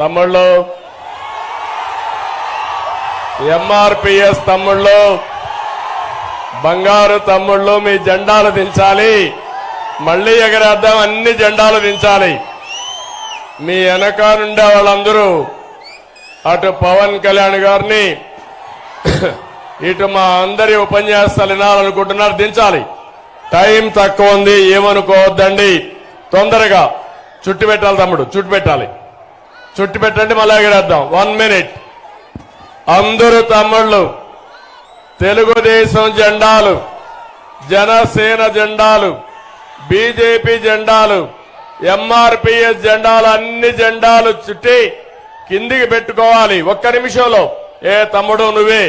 తమ్ముళ్ళు, ఎంఆర్పిఎస్ తమ్ముళ్ళు, బంగారు తమ్ముళ్ళు, మీ జెండాలు దించాలి. మళ్లీ ఎగరేద్దాం, అన్ని జెండాలు దించాలి. మీ వెనక నుండే వాళ్ళందరూ అటు పవన్ కళ్యాణ్ గారిని ఇటు మా అందరి ఉపన్యాసాలు వినాలనుకుంటున్నారు. దించాలి. టైం తక్కువ ఉంది, ఏమనుకోవద్దండి. తొందరగా చుట్టు పెట్టాలి తమ్ముడు, చుట్టు పెట్టాలి. చుట్టు పెట్టండి, మళ్ళీ ఎగరేద్దాం. 1 మినిట్. అందరూ తమ్ముళ్ళు తెలుగుదేశం జెండాలు, జనసేన జెండాలు, బీజేపీ జెండాలు, ఎంఆర్పిఎస్ జెండాలు, అన్ని జెండాలు చుట్టి కిందికి పెట్టుకోవాలి. 1 నిమిషంలో. ఏ తమ్ముడు నువ్వే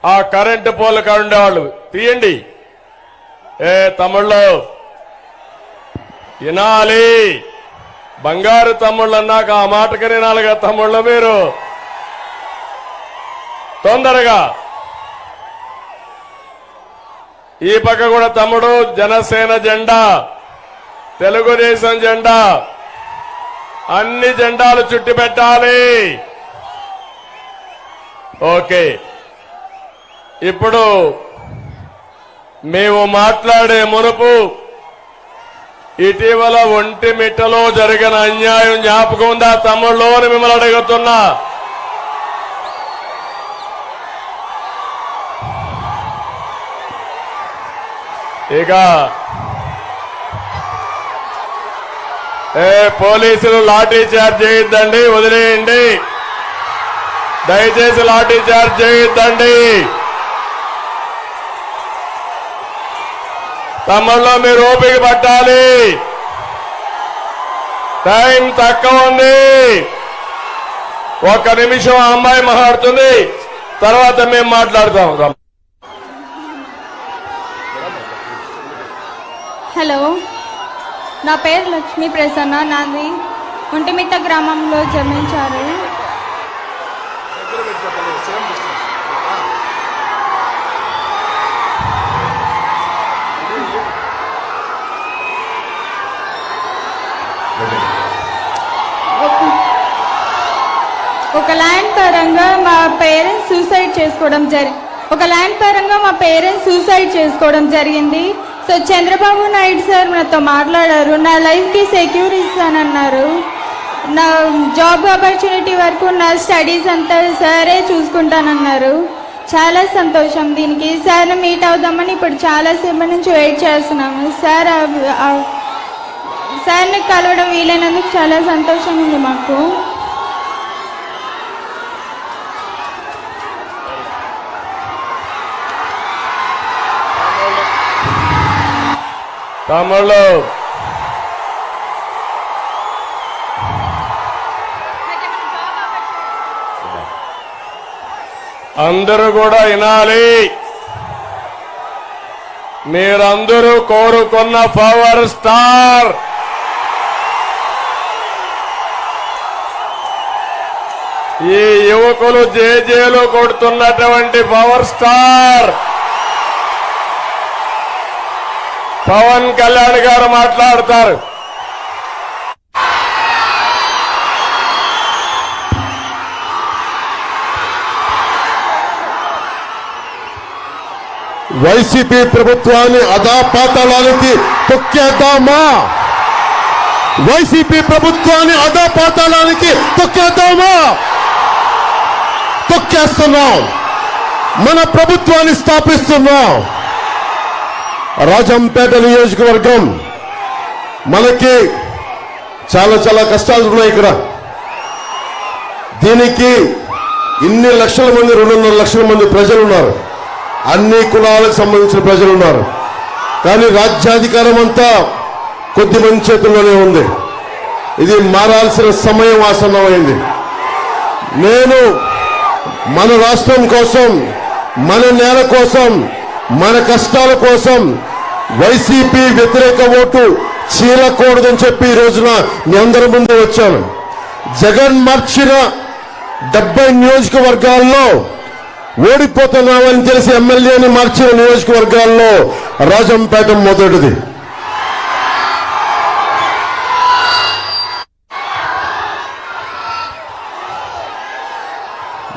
ఆ కరెంటు పోల్ కాడ ఉండేవాళ్ళు తీయండి. ఏ తమ్ముళ్ళు వినాలి. బంగారు తమ్ముళ్ళు అన్నాక ఆ మాటకి వినాలిగా తమ్ముళ్ళు. మీరు తొందరగా. ఈ పక్క కూడా తమ్ముడు జనసేన జెండా, తెలుగుదేశం జెండా, అన్ని జెండాలు చుట్టి పెట్టాలి. ఓకే. ఇప్పుడు మేము మాట్లాడే మునుపు ఇటీవల ఒంటిమిట్టలో జరిగిన అన్యాయం జ్ఞాపకం ఉందా తమ్ముళ్ళు అని మిమ్మల్ని అడుగుతున్నా. ఇక పోలీసులు లాఠీ చార్జ్ చేయొద్దండి, వదిలేయండి. దయచేసి లాఠీ చార్జ్ చేయొద్దండి. తమ్ముళ్ళు మీరు ఓపిక పట్టాలి. టైం తక్కువ ఉంది. 1 నిమిషం ఆ అమ్మాయి మాట్లాడుతుంది, తర్వాత మేము మాట్లాడతాం. హలో, నా పేరు లక్ష్మీ ప్రసన్న. నాది ఒంటిమిట్ట గ్రామంలో జన్మించారు. ఒక ల్యాండ్ పరంగా మా పేరెంట్స్ సూసైడ్ చేసుకోవడం జరిగింది. సో చంద్రబాబు నాయుడు సార్ నాతో మాట్లాడారు. నా లైఫ్కి సెక్యూర్ ఇస్తానన్నారు. నా జాబ్ ఆపర్చునిటీ వరకు నా స్టడీస్ అంతా సారే చూసుకుంటానన్నారు. చాలా సంతోషం దీనికి. సార్ని మీట్ అవుదామని ఇప్పుడు చాలాసేపు నుంచి వెయిట్ చేస్తున్నాము. సార్ని కలవడం వీలైనందుకు చాలా సంతోషంగా ఉంది మాకు. తమ్ముళ్ళు అందరూ కూడా వినాలి. మీరందరూ కోరుకున్న పవర్ స్టార్ ఈ యువకులు జేజేలు కొడుతున్నటువంటి పవర్ స్టార్ పవన్ కళ్యాణ్ గారు మాట్లాడతారు. వైసీపీ ప్రభుత్వాన్ని అధాపాతాళానికి తొక్కేద్దామా? వైసీపీ ప్రభుత్వాన్ని అధాపాతాళానికి తొక్కేద్దామా? తొక్కేస్తున్నాం. మన ప్రభుత్వాన్ని స్థాపిస్తున్నాం. రాజంపేట నియోజకవర్గం మనకి చాలా కష్టాలు ఉన్నాయి. ఇక్కడ దీనికి ఇన్ని లక్షల మంది, 2.5 లక్షల మంది ప్రజలు ఉన్నారు. అన్ని కులాలకు సంబంధించిన ప్రజలు ఉన్నారు. కానీ రాజ్యాధికారం అంతా కొద్ది మంది చేతుల్లోనే ఉంది. ఇది మారాల్సిన సమయం ఆసన్నమైంది. నేను మన రాష్ట్రం కోసం, మన నేల కోసం, మన కష్టాల కోసం వైసీపీ వ్యతిరేక ఓటు చీలకూడదని చెప్పి ఈ రోజున మీ అందరి ముందు వచ్చాను. జగన్ మార్చిన 70 నియోజకవర్గాల్లో ఓడిపోతున్నామని తెలిసి ఎమ్మెల్యేని మార్చిన నియోజకవర్గాల్లో రాజంపేట మొదటిది.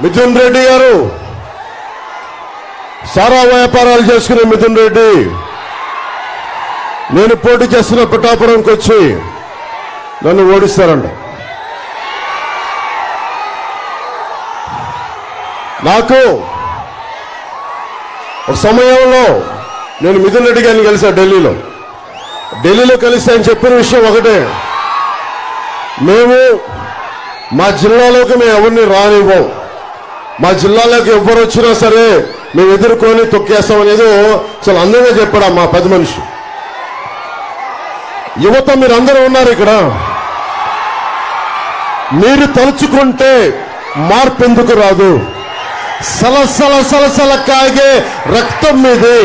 మిథున్ రెడ్డి గారు, సారా వ్యాపారాలు చేసుకునే మిథున్ రెడ్డి నేను పోటీ చేస్తున్న పిఠాపురంకి వచ్చి నన్ను ఓడిస్తారంట. నాకు ఒక సమయంలో నేను మిథున్ రెడ్డి గారిని కలిసా ఢిల్లీలో కలిసి ఆయన చెప్పిన విషయం ఒకటే, మేము మా జిల్లాలోకి మేము ఎవరిని రానివ్వం, మా జిల్లాలోకి ఎవరు వచ్చినా సరే మేము ఎదుర్కొని తొక్కేస్తామనేది చాలా అందంగా చెప్పాడు మా పెద్ద మనిషి. యువత మీరందరూ ఉన్నారు ఇక్కడ, మీరు తలుచుకుంటే మార్పు ఎందుకు రాదు? సలసల కాగే రక్తం మీది,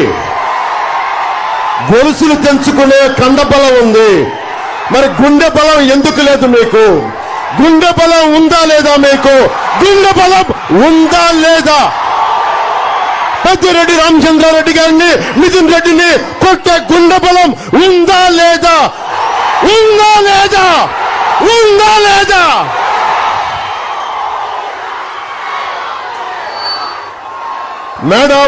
గొలుసులు తెంచుకునే కండబలం ఉంది, మరి గుండె బలం ఎందుకు లేదు మీకు? గుండె బలం ఉందా లేదా మీకు? గుండె బలం ఉందా లేదా? పెద్దిరెడ్డి రామచంద్రారెడ్డి గారిని, మిథున్ రెడ్డిని కొట్టే గుండె బలం ఉందా లేదా? ఉందా లేదా? ఉందా లేదా? మేడం